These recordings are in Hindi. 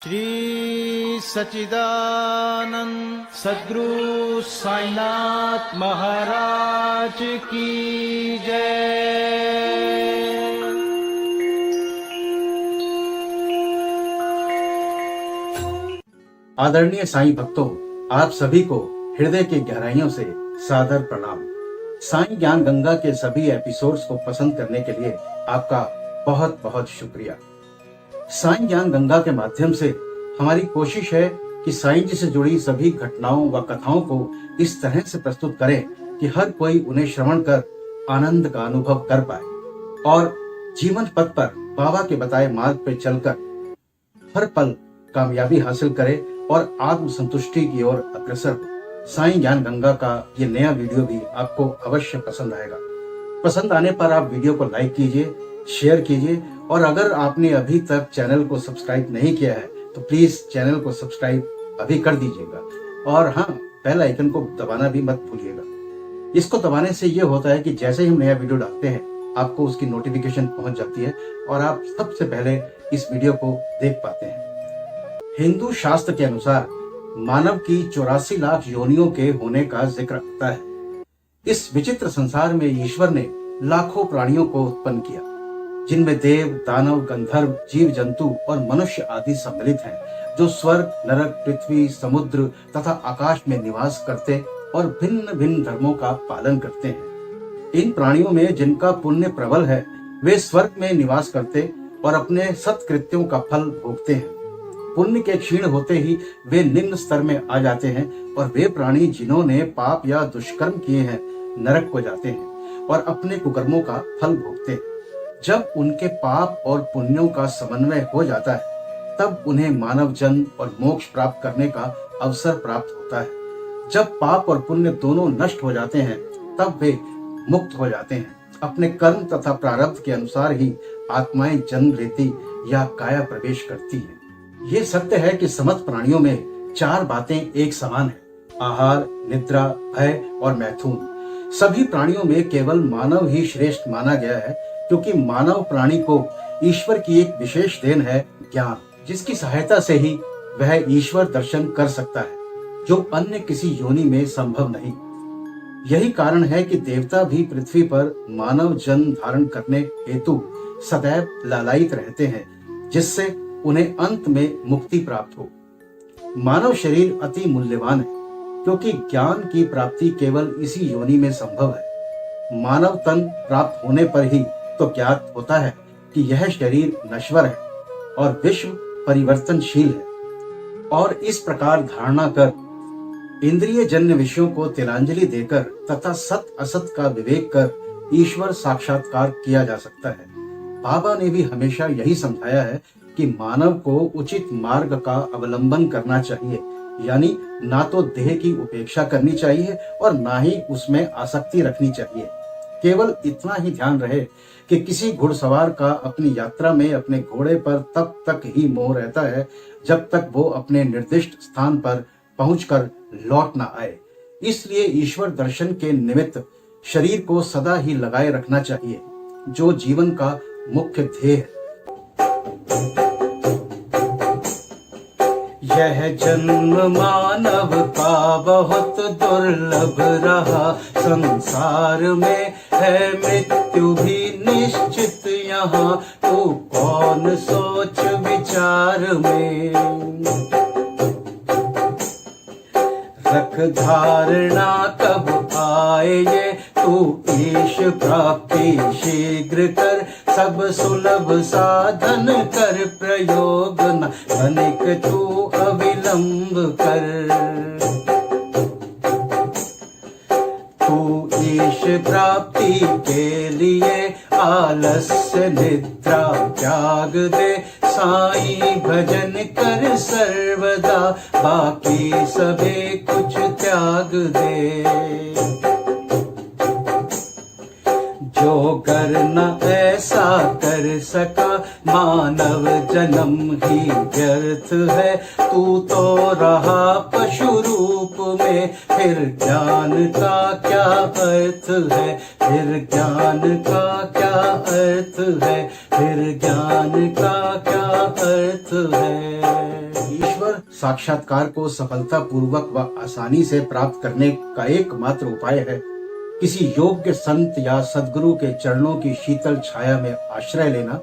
श्री सच्चिदानंद सद्गुरु साईनाथ महाराज की जय। आदरणीय साईं भक्तों, आप सभी को हृदय की गहराइयों से सादर प्रणाम। साईं ज्ञान गंगा के सभी एपिसोड्स को पसंद करने के लिए आपका बहुत बहुत शुक्रिया। साईं ज्ञान गंगा के माध्यम से हमारी कोशिश है कि साईं जी से जुड़ी सभी घटनाओं व कथाओं को इस तरह से प्रस्तुत करें कि हर कोई उन्हें श्रवण कर आनंद का अनुभव कर पाए और जीवन पथ पर बाबा के बताए मार्ग पर चलकर हर पल कामयाबी हासिल करे और आत्म संतुष्टि की ओर अग्रसर हो। साईं ज्ञान गंगा का ये नया वीडियो भी आपको अवश्य पसंद आएगा। पसंद आने पर आप वीडियो को लाइक कीजिए, शेयर कीजिए और अगर आपने अभी तक चैनल को सब्सक्राइब नहीं किया है तो प्लीज चैनल को सब्सक्राइब अभी कर दीजिएगा और हाँ, बेल आइकन को दबाना भी मत भूलिएगा। इसको दबाने से ये होता है कि जैसे ही हम नया वीडियो डालते हैं आपको उसकी नोटिफिकेशन पहुंच जाती है और आप सबसे पहले इस वीडियो को देख पाते हैं। हिंदू शास्त्र के अनुसार मानव की 84 लाख योनियों के होने का जिक्र आता है। इस विचित्र संसार में ईश्वर ने लाखों प्राणियों को उत्पन्न किया, जिनमें देव, दानव, गंधर्व, जीव जंतु और मनुष्य आदि सम्मिलित हैं, जो स्वर्ग, नरक, पृथ्वी, समुद्र तथा आकाश में निवास करते और भिन्न भिन्न धर्मों का पालन करते हैं। इन प्राणियों में जिनका पुण्य प्रबल है वे स्वर्ग में निवास करते और अपने सत्कृत्यों का फल भोगते हैं। पुण्य के क्षीण होते ही वे निम्न स्तर में आ जाते हैं और वे प्राणी जिन्होंने पाप या दुष्कर्म किए हैं नरक को जाते हैं और अपने कुकर्मों का फल भोगते हैं। जब उनके पाप और पुण्यों का समन्वय हो जाता है तब उन्हें मानव जन्म और मोक्ष प्राप्त करने का अवसर प्राप्त होता है। जब पाप और पुण्य दोनों नष्ट हो जाते हैं तब वे मुक्त हो जाते हैं। अपने कर्म तथा प्रारब्ध के अनुसार ही आत्माएं जन्म लेती या काया प्रवेश करती हैं। ये सत्य है कि समस्त प्राणियों में 4 बातें एक समान है: आहार, निद्रा, भय और मैथुन। सभी प्राणियों में केवल मानव ही श्रेष्ठ माना गया है, क्योंकि मानव प्राणी को ईश्वर की एक विशेष देन है ज्ञान, जिसकी सहायता से ही वह ईश्वर दर्शन कर सकता है, जो अन्य किसी योनि में संभव नहीं। यही कारण है कि देवता भी पृथ्वी पर मानव जन्म धारण करने हेतु सदैव लालायित रहते हैं, जिससे उन्हें अंत में मुक्ति प्राप्त हो। मानव शरीर अति मूल्यवान है, क्योंकि ज्ञान की प्राप्ति केवल इसी योनि में संभव है। मानव तन प्राप्त होने पर ही तो ज्ञात होता है कि यह शरीर नश्वर है और विश्व परिवर्तनशील है, और इस प्रकार धारणा कर इंद्रिय जन्य विषयों को तिलांजलि देकर तथा सत असत का विवेक कर ईश्वर साक्षात्कार किया जा सकता है। बाबा ने भी हमेशा यही समझाया है कि मानव को उचित मार्ग का अवलंबन करना चाहिए, यानी ना तो देह की उपेक्षा करनी चाहिए और ना ही उसमें आसक्ति रखनी चाहिए। केवल इतना ही ध्यान रहे कि किसी घुड़सवार का अपनी यात्रा में अपने घोड़े पर तब तक ही मोह रहता है जब तक वो अपने निर्दिष्ट स्थान पर पहुंचकर लौट ना आए। इसलिए ईश्वर दर्शन के निमित्त शरीर को सदा ही लगाए रखना चाहिए, जो जीवन का मुख्य ध्येय है। यह जन्म मानव का बहुत दुर्लभ रहा, संसार में है मृत्यु भी निश्चित यहाँ, तू कौन सोच विचार में। रख धारणा कब आए ये, तू ईश प्राप्ति शीघ्र कर, सब सुलभ साधन कर प्रयोग न धनिक तू अविलंब कर। तू ईश प्राप्ति के लिए आलस्य निद्रा त्याग दे, साईं भजन कर सर्वदा, बाकी सभी कुछ त्याग दे। जो करना ऐसा कर सका, मानव जन्म ही व्यर्थ है, तू तो रहा पशु रूप में, फिर ज्ञान का क्या अर्थ है, फिर ज्ञान का क्या अर्थ है, फिर ज्ञान का क्या अर्थ है। साक्षात्कार को सफलतापूर्वक व आसानी से प्राप्त करने का एकमात्र उपाय है किसी योग्य संत या सद्गुरु के चरणों की शीतल छाया में आश्रय लेना,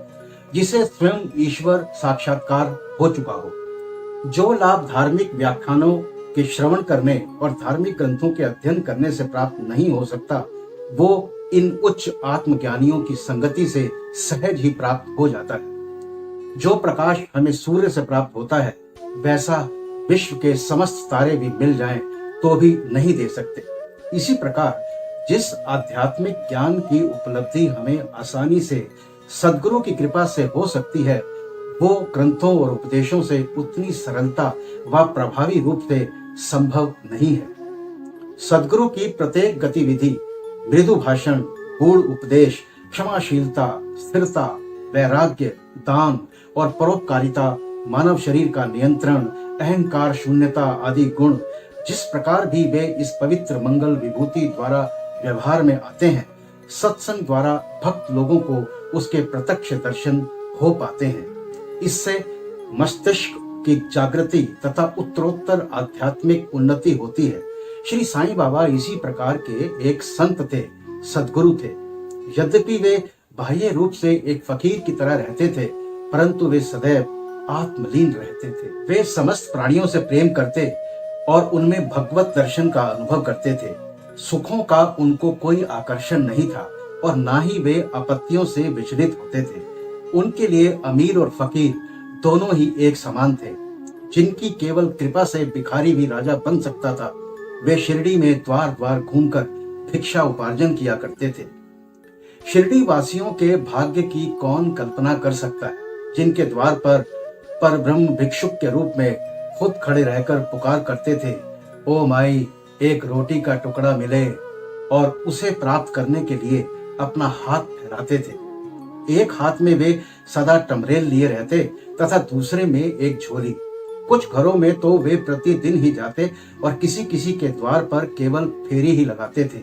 जिसे स्वयं ईश्वर साक्षात्कार हो चुका हो। जो लाभ धार्मिक व्याख्यानों के श्रवण करने और धार्मिक ग्रंथों के अध्ययन करने से प्राप्त नहीं हो सकता, वो इन उच्च आत्मज्ञानियों की संगति से सहज ही प्राप्त हो जाता है। जो प्रकाश हमें सूर्य से प्राप्त होता है, वैसा विश्व के समस्त तारे भी मिल जाएं तो भी नहीं दे सकते। इसी प्रकार जिस आध्यात्मिक ज्ञान की उपलब्धि हमें आसानी से सद्गुरु की कृपा से हो सकती है, वो ग्रंथों और उपदेशों से उतनी सरलता व प्रभावी रूप से संभव नहीं है। सद्गुरु की प्रत्येक गतिविधि, मृदु भाषण, गूढ़ उपदेश, क्षमाशीलता, स्थिरता, वैराग्य, दान और परोपकारिता, मानव शरीर का नियंत्रण, अहंकार शून्यता आदि गुण जिस प्रकार भी वे इस पवित्र मंगल विभूति द्वारा व्यवहार में आते हैं, सत्संग द्वारा भक्त लोगों को उसके प्रत्यक्ष दर्शन हो पाते हैं। इससे मस्तिष्क की जागृति तथा उत्तरोत्तर आध्यात्मिक उन्नति होती है। श्री साईं बाबा इसी प्रकार के एक संत थे, सद्गुरु थे। यद्यपि वे बाह्य रूप से एक फकीर की तरह रहते थे, परंतु वे सदैव आत्मलीन रहते थे। वे समस्त प्राणियों से प्रेम करते और उनमें भगवत दर्शन का अनुभव करते थे। सुखों का उनको कोई आकर्षण नहीं था और ना ही वे आपत्तियों से विचलित होते थे। उनके लिए अमीर और फकीर दोनों ही एक समान थे। जिनकी केवल कृपा से भिखारी भी राजा बन सकता था, वे शिरडी में द्वार द्वार घूमकर भिक्षा उपार्जन किया करते थे। शिरडी वासियों के भाग्य की कौन कल्पना कर सकता है, जिनके द्वार पर ब्रह्म भिक्षुक के रूप में खुद खड़े रहकर पुकार करते थे, ओ माई, एक रोटी का टुकड़ा मिले, और उसे प्राप्त करने के लिए अपना हाथ फैलाते थे। एक हाथ में वे सदा टमरेल लिए रहते तथा दूसरे में एक झोली। कुछ घरों में तो वे प्रतिदिन ही जाते और किसी किसी के द्वार पर केवल फेरी ही लगाते थे।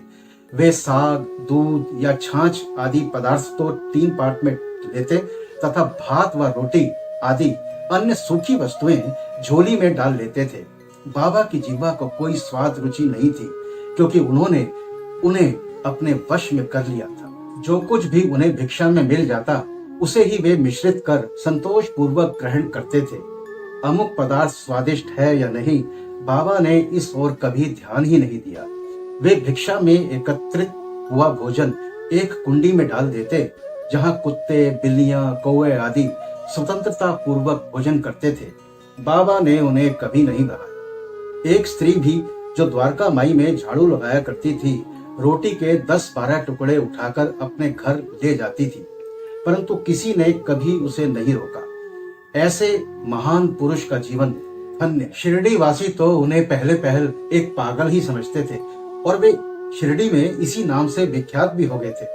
वे साग, दूध या छाछ आदि पदार्थ तो 3 पार्ट में लेते तथा भात व रोटी आदि अन्य सूखी वस्तुएं झोली में डाल लेते थे। बाबा की जीवा को कोई स्वाद रुचि नहीं थी, क्योंकि उन्होंने उन्हें अपने वश में कर लिया था। जो कुछ भी उन्हें भिक्षा में मिल जाता, उसे ही वे मिश्रित कर संतोष पूर्वक ग्रहण करते थे। अमुक पदार्थ स्वादिष्ट है या नहीं, बाबा ने इस ओर कभी ध्यान ही नहीं दिया। वे भिक्षा में एकत्रित हुआ भोजन एक कुंडी में डाल देते, जहाँ कुत्ते, बिल्लियां, कौवे आदि स्वतंत्रता पूर्वक भोजन करते थे। बाबा ने उन्हें कभी नहीं भगाया। एक स्त्री भी जो द्वारका माई में झाड़ू लगाया करती थी, रोटी के 10-12 टुकड़े उठाकर अपने घर ले जाती थी, परंतु किसी ने कभी उसे नहीं रोका। ऐसे महान पुरुष का जीवन धन्य। शिरडी वासी तो उन्हें पहले पहल एक पागल ही समझते थे और वे शिरडी में इसी नाम से विख्यात भी हो गए थे।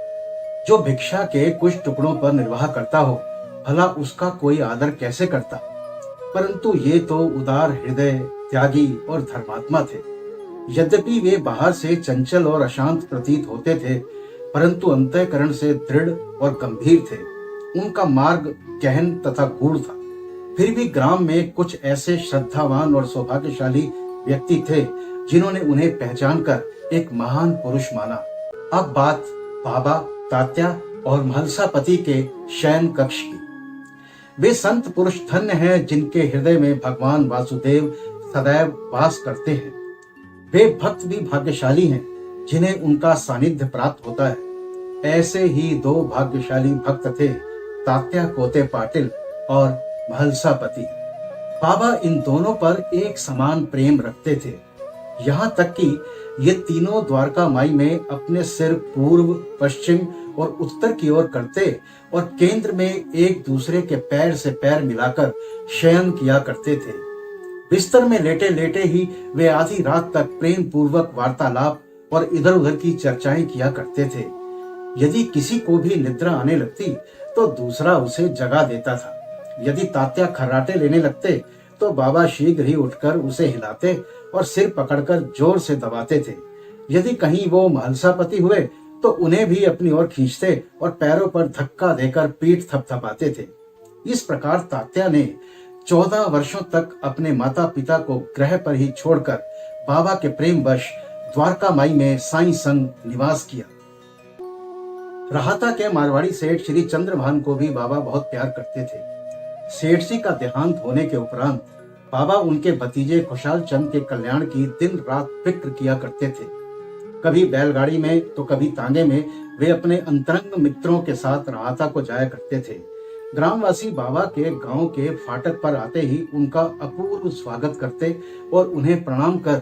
जो भिक्षा के कुछ टुकड़ों पर निर्वाह करता हो, भला उसका कोई आदर कैसे करता। परंतु ये तो उदार हृदय, त्यागी और धर्मात्मा थे। यद्यपि वे बाहर से चंचल और अशांत प्रतीत होते थे, परंतु अंतःकरण से दृढ़ और गंभीर थे। उनका मार्ग गहन तथा गूढ़ था। फिर भी ग्राम में कुछ ऐसे श्रद्धावान और सौभाग्यशाली व्यक्ति थे, जिन्होंने उन्हें पहचान कर एक महान पुरुष माना। अब बात बाबा, तात्या और महलसापति के शयन कक्ष की। वे संत पुरुष धन्य हैं, जिनके हृदय में भगवान वासुदेव सदैव वास करते हैं। वे भक्त भी भाग्यशाली हैं, जिन्हें उनका सानिध्य प्राप्त होता है। ऐसे ही 2 भाग्यशाली भक्त थे, तात्या कोते पाटिल और महलसापति। बाबा इन दोनों पर एक समान प्रेम रखते थे, यहाँ तक कि ये तीनों द्वारका माई में अपने सिर पूर्व, पश्चिम और उत्तर की ओर करते और केंद्र में एक दूसरे के पैर से पैर मिलाकर शयन किया करते थे। बिस्तर में लेटे लेटे ही वे आधी रात तक प्रेम पूर्वक वार्तालाप और इधर उधर की चर्चाएं किया करते थे। यदि किसी को भी निद्रा आने लगती तो दूसरा उसे जगा देता था। यदि तात्या खर्राटे लेने लगते तो बाबा शीघ्र ही उठकर उसे हिलाते और सिर पकड़कर जोर से दबाते थे। यदि कहीं वो महलसापति हुए तो उन्हें भी अपनी ओर खींचते और पैरों पर धक्का देकर पीठ थपथपाते थे। इस प्रकार तात्या ने 14 वर्षों तक अपने माता पिता को ग्रह पर ही छोड़कर बाबा के प्रेम वश द्वारका माई में साईं संग निवास किया। राहता के मारवाड़ी सेठ श्री चंद्रभान को भी बाबा बहुत प्यार करते थे। सेठ जी का देहांत होने के उपरांत बाबा उनके भतीजे खुशाल चंद के कल्याण की दिन रात फिक्र किया करते थे। कभी बैलगाड़ी में तो कभी तांगे में वे अपने अंतरंग मित्रों के साथ राहता को जाया करते थे। ग्रामवासी बाबा के गांव के फाटक पर आते ही उनका अपूर्व स्वागत करते और उन्हें प्रणाम कर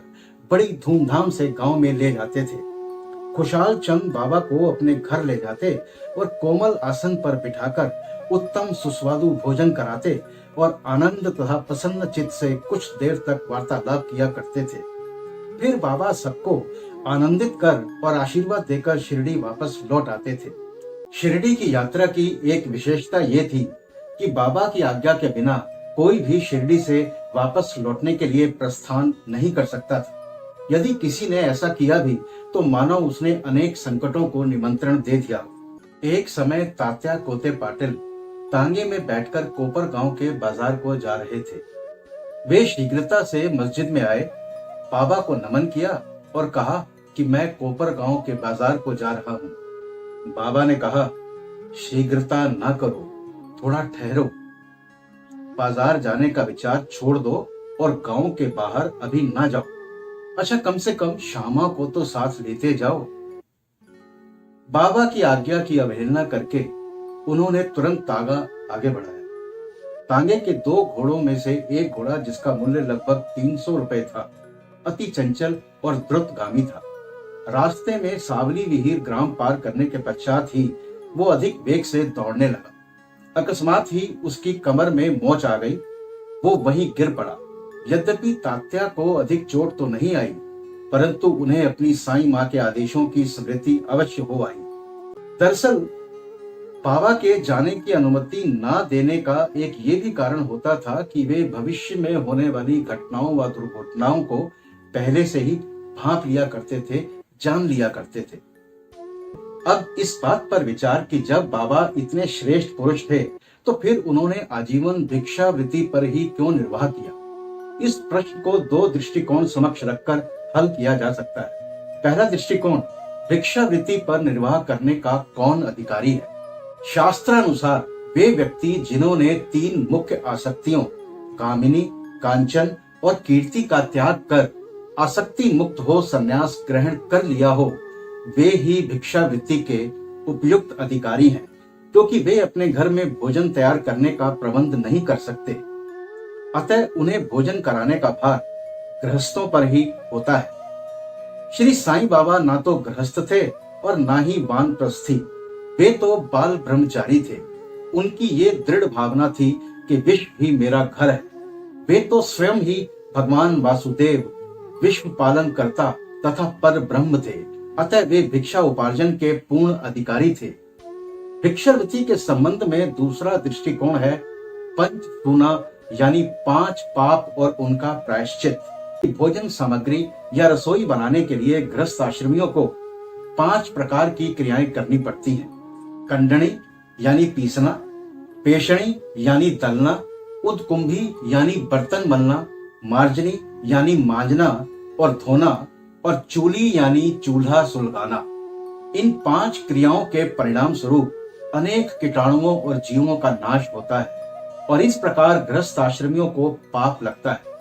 बड़ी धूमधाम से गांव में ले जाते थे। खुशाल चंद बाबा को अपने घर ले जाते और कोमल आसन पर बिठाकर उत्तम सुस्वादु भोजन कराते और आनंद तथा प्रसन्न चित्त से कुछ देर तक वार्तालाप किया करते थे। फिर बाबा सबको आनंदित कर और आशीर्वाद देकर शिरडी वापस लौट आते थे। शिरडी की यात्रा की एक विशेषता ये थी कि बाबा की आज्ञा के बिना कोई भी शिरडी से वापस लौटने के लिए प्रस्थान नहीं कर सकता था। यदि किसी ने ऐसा किया भी तो मानो उसने अनेक संकटों को निमंत्रण दे दिया। एक समय तात्या कोते पाटिल तांगे में बैठकर कोपर गांव के बाजार को जा रहे थे। वे शीघ्रता से मस्जिद में आए, बाबा को नमन किया और कहा कि मैं कोपर गांव के बाजार को जा रहा हूं। बाबा ने कहा, शीघ्रता ना करो, थोड़ा ठहरो। बाजार जाने का विचार छोड़ दो और गांव के बाहर अभी ना जाओ। अच्छा, कम से कम श्यामा को तो साथ लेते जाओ। बाबा की आज्ञा की अवहेलना करके उन्होंने तुरंत तांगा आगे बढ़ाया। तांगे के 2 घोड़ों में से एक घोड़ा, जिसका मूल्य लगभग 300 रुपए था, अति चंचल और द्रुतगामी था। रास्ते में सावली विहीर ग्राम पार करने के पश्चात ही वो अधिक वेग से दौड़ने लगा। अकस्मात ही उसकी कमर में मोच आ गई, वो वहीं गिर पड़ा। यद्यपि तात्या को अधिक चोट तो नहीं आई, परंतु उन्हें अपनी साईं मां के आदेशों की स्मृति अवश्य हो आई। दरअसल बाबा के जाने की अनुमति ना देने का एक ये भी कारण होता था कि वे भविष्य में होने वाली घटनाओं व दुर्घटनाओं को पहले से ही भांप लिया करते थे, जान लिया करते थे। अब इस बात पर विचार कि जब बाबा इतने श्रेष्ठ पुरुष थे तो फिर उन्होंने आजीवन भिक्षावृत्ति पर ही क्यों निर्वाह किया। इस प्रश्न को 2 दृष्टिकोण समक्ष रखकर हल किया जा सकता है। पहला दृष्टिकोण, भिक्षावृत्ति पर निर्वाह करने का कौन अधिकारी है। शास्त्रानुसार वे व्यक्ति जिन्होंने 3 मुख्य आसक्तियों कामिनी, कांचन और कीर्ति का त्याग कर आसक्ति मुक्त हो संन्यास ग्रहण कर लिया हो, वे ही भिक्षावृत्ति के उपयुक्त अधिकारी हैं, क्योंकि वे अपने घर में भोजन तैयार करने का प्रबंध नहीं कर सकते। अतः उन्हें भोजन कराने का भार गृहस्थों पर ही होता है। श्री साईं बाबा ना तो गृहस्थ थे और ना ही वानप्रस्थी, वे तो बाल ब्रह्मचारी थे। उनकी ये दृढ़ भावना थी कि विश्व ही मेरा घर है। वे तो स्वयं ही भगवान वासुदेव विश्व पालन करता तथा पर ब्रह्म थे। अतः वे भिक्षा उपार्जन के पूर्ण अधिकारी थे। भिक्षावृत्ति के संबंध में दूसरा दृष्टिकोण है पंच पूना, यानी 5 पाप और उनका प्रायश्चित। भोजन सामग्री या रसोई बनाने के लिए गृहस्थ आश्रमियों को 5 प्रकार की क्रियाएं करनी पड़ती हैं। कंडणी यानी पीसना, पेषणी यानी तलना, उदकुंभी यानी बर्तन मलना, मार्जनी यानी मांजना और धोना, और चूली यानी चूल्हा सुलगाना। इन 5 क्रियाओं के परिणाम स्वरूप अनेक कीटाणुओं और जीवों का नाश होता है और इस प्रकार गृहस्थ आश्रमियों को पाप लगता है।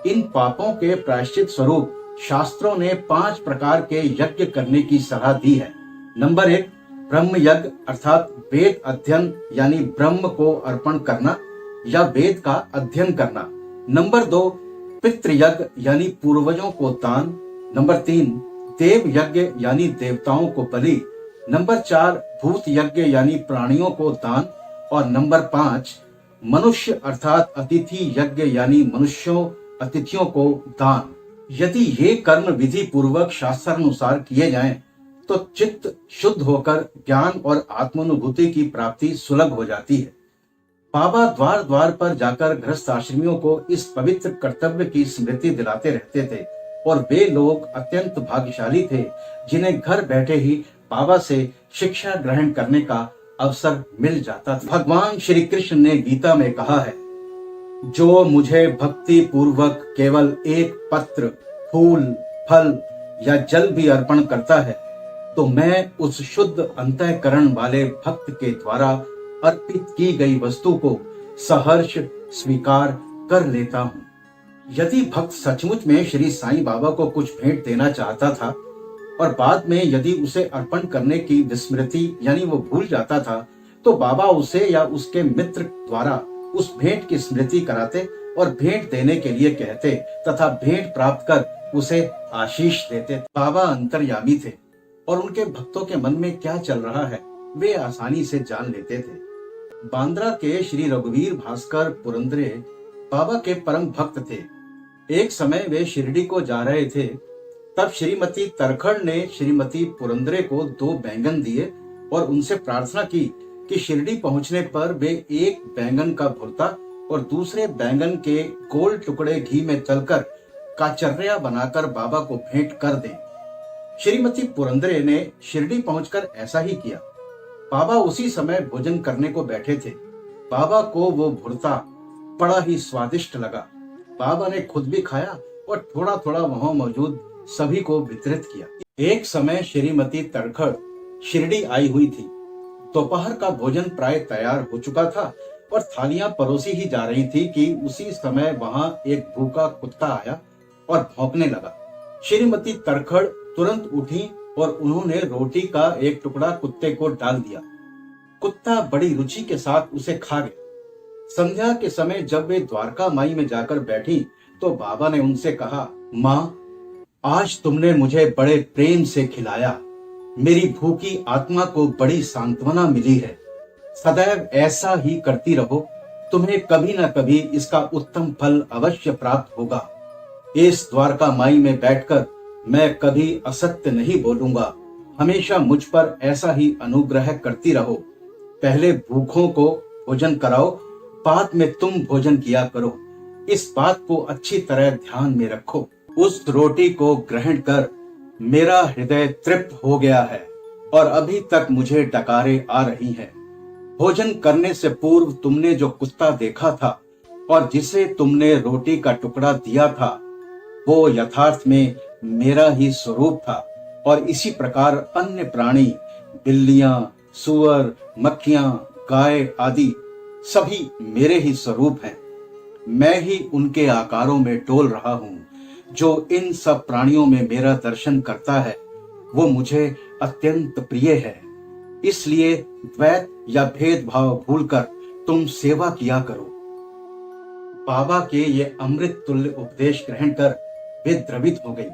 इन पापों के प्रायश्चित स्वरूप शास्त्रों ने 5 प्रकार के यज्ञ करने की सलाह दी है। नंबर 1, ब्रह्म यज्ञ अर्थात वेद अध्ययन यानी ब्रह्म को अर्पण करना या वेद का अध्ययन करना। नंबर 2, पितृयज्ञ यानी पूर्वजों को दान। नंबर 3, देव यज्ञ यानी देवताओं को बलि। नंबर 4, भूत यज्ञ यानी प्राणियों को दान। और नंबर 5, मनुष्य अर्थात अतिथि यज्ञ यानी मनुष्यों अतिथियों को दान। यदि ये कर्म विधि पूर्वक शास्त्रानुसार किए जाएं, तो चित्त शुद्ध होकर ज्ञान और आत्मानुभूति की प्राप्ति सुलभ हो जाती है। बाबा द्वार द्वार पर जाकर गृहस्थ आश्रमियों को इस पवित्र कर्तव्य की स्मृति दिलाते रहते थे और वे लोग अत्यंत भाग्यशाली थे जिन्हें घर बैठे ही बाबा से शिक्षा ग्रहण करने का अवसर मिल जाता था। भगवान श्री कृष्ण ने गीता में कहा है, जो मुझे भक्ति पूर्वक केवल एक पत्र, फूल, फल या जल भी अर्पण करता है, तो मैं उस शुद्ध अंतःकरण वाले भक्त के द्वारा अर्पित की गई वस्तु को सहर्ष स्वीकार कर लेता हूँ। यदि भक्त सचमुच में श्री साईं बाबा को कुछ भेंट देना चाहता था और बाद में यदि उसे अर्पण करने की विस्मृति यानी वो भूल जाता था, तो बाबा उसे या उसके मित्र द्वारा उस भेंट की स्मृति कराते और भेंट देने के लिए कहते तथा भेंट प्राप्त कर उसे आशीष देते। बाबा अंतर्यामी थे और उनके भक्तों के मन में क्या चल रहा है वे आसानी से जान लेते थे। बांद्रा के श्री रघुवीर भास्कर पुरंदरे बाबा के परम भक्त थे। एक समय वे शिरडी को जा रहे थे, तब श्रीमती तरखड़ ने श्रीमती पुरंदरे को 2 बैंगन दिए और उनसे प्रार्थना की कि शिरडी पहुंचने पर वे एक बैंगन का भुर्ता और दूसरे बैंगन के गोल टुकड़े घी में तलकर काचर्या बनाकर बाबा को भेंट कर दें। श्रीमती पुरंदरे ने शिरडी पहुंचकर ऐसा ही किया। बाबा उसी समय भोजन करने को बैठे थे। बाबा को वो भुर्ता बड़ा ही स्वादिष्ट लगा। बाबा ने खुद भी खाया और थोड़ा थोड़ा वहां मौजूद सभी को वितरित किया। एक समय श्रीमती तरखड़ शिरडी आई हुई थी। दोपहर का भोजन प्राय तैयार हो चुका था और थालियां परोसी ही जा रही थी कि उसी समय वहां एक भूखा कुत्ता आया और भौंकने लगा। श्रीमती तरखड़ तुरंत उठी और उन्होंने रोटी का एक टुकड़ा कुत्ते को डाल दिया। कुत्ता बड़ी रुचि के साथ उसे खा गया। संध्या के समय जब वे द्वारका माई में जाकर बैठी तो बाबा ने उनसे कहा, माँ, आज तुमने मुझे बड़े प्रेम से खिलाया। मेरी भूखी आत्मा को बड़ी सांत्वना मिली है। सदैव ऐसा ही करती रहो, तुम्हें कभी न कभी इसका उत्तम फल अवश्य प्राप्त होगा। इस द्वारका माई में बैठकर मैं कभी असत्य नहीं बोलूंगा। हमेशा मुझ पर ऐसा ही अनुग्रह करती रहो। पहले भूखों को भोजन कराओ, बाद में तुम भोजन किया करो। इस बात को अच्छी तरह ध्यान में रखो। उस रोटी को ग्रहण कर मेरा हृदय तृप्त हो गया है और अभी तक मुझे डकारे आ रही हैं। भोजन करने से पूर्व तुमने जो कुत्ता देखा था और जिसे तुमने रोटी का टुकड़ा दिया था, वो यथार्थ में मेरा ही स्वरूप था और इसी प्रकार अन्य प्राणी, बिल्लियां, सुअर, मक्खियां, गाय आदि सभी मेरे ही स्वरूप हैं। मैं ही उनके आकारों में डोल रहा हूँ। जो इन सब प्राणियों में मेरा दर्शन करता है वो मुझे अत्यंत प्रिय है। इसलिए द्वैत या भेदभाव भूलकर तुम सेवा किया करो। बाबा के ये अमृत तुल्य उपदेश ग्रहण कर वे द्रवित हो गई।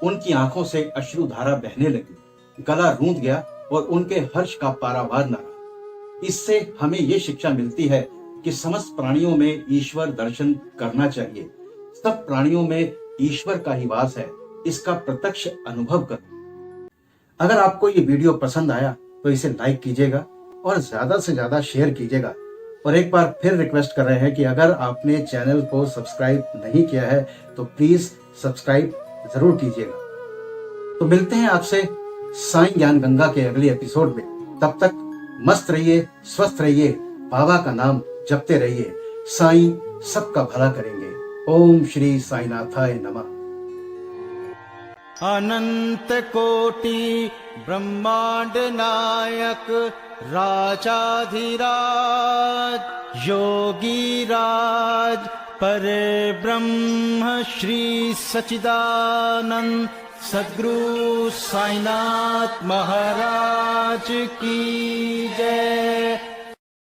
उनकी आंखों से अश्रुधारा बहने लगी, गला रूंध गया और उनके हर्ष का पारावार न रहा। इससे हमें ये शिक्षा मिलती है कि समस्त प्राणियों में ईश्वर दर्शन करना चाहिए। सब प्राणियों में ईश्वर का ही वास है, इसका प्रत्यक्ष अनुभव करो। अगर आपको ये वीडियो पसंद आया तो इसे लाइक कीजिएगा और ज्यादा से ज्यादा शेयर कीजिएगा। और एक बार फिर रिक्वेस्ट कर रहे हैं कि अगर आपने चैनल को सब्सक्राइब नहीं किया है तो प्लीज सब्सक्राइब जरूर कीजिएगा। तो मिलते हैं आपसे साईं ज्ञान गंगा के अगले एपिसोड में। तब तक मस्त रहिए, स्वस्थ रहिए, बाबा का नाम जपते रहिए। साईं सबका भला करेंगे। ओम श्री साईनाथाय नमः। अनंत कोटि ब्रह्मांड नायक राजाधिराज योगी राज पर ब्रह्म श्री सच्चिदानंद सद्गुरु साईनाथ महाराज की जय।